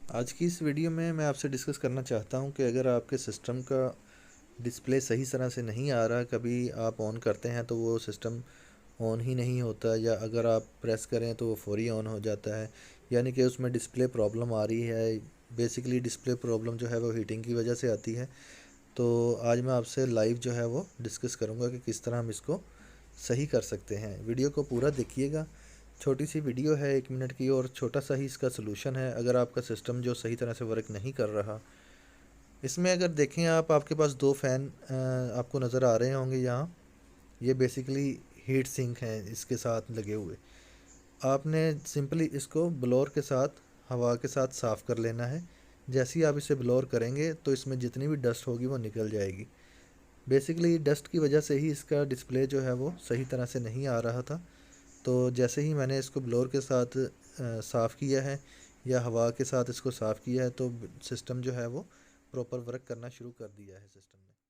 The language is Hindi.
आज की इस वीडियो में मैं आपसे डिस्कस करना चाहता हूं कि अगर आपके सिस्टम का डिस्प्ले सही तरह से नहीं आ रहा, कभी आप ऑन करते हैं तो वो सिस्टम ऑन ही नहीं होता, या अगर आप प्रेस करें तो वो फौरी ऑन हो जाता है, यानी कि उसमें डिस्प्ले प्रॉब्लम आ रही है। बेसिकली डिस्प्ले प्रॉब्लम जो है वो हीटिंग की वजह से आती है। तो आज मैं आपसे लाइव जो है वो डिस्कस करूँगा कि किस तरह हम इसको सही कर सकते हैं। वीडियो को पूरा देखिएगा। छोटी सी वीडियो है 1 मिनट की, और छोटा सा ही इसका सलूशन है अगर आपका सिस्टम जो सही तरह से वर्क नहीं कर रहा। इसमें अगर देखें आप, आपके पास दो फ़ैन आपको नज़र आ रहे होंगे यहाँ। ये बेसिकली हीट सिंक हैं इसके साथ लगे हुए। आपने सिंपली इसको ब्लोअर के साथ, हवा के साथ साफ़ कर लेना है। जैसे ही आप इसे ब्लोअर करेंगे तो इसमें जितनी भी डस्ट होगी वो निकल जाएगी। बेसिकली डस्ट की वजह से ही इसका डिस्प्ले जो है वो सही तरह से नहीं आ रहा था। तो जैसे ही मैंने इसको ब्लोअर के साथ साफ़ किया है या हवा के साथ इसको साफ़ किया है, तो सिस्टम जो है वो प्रॉपर वर्क करना शुरू कर दिया है सिस्टम ने।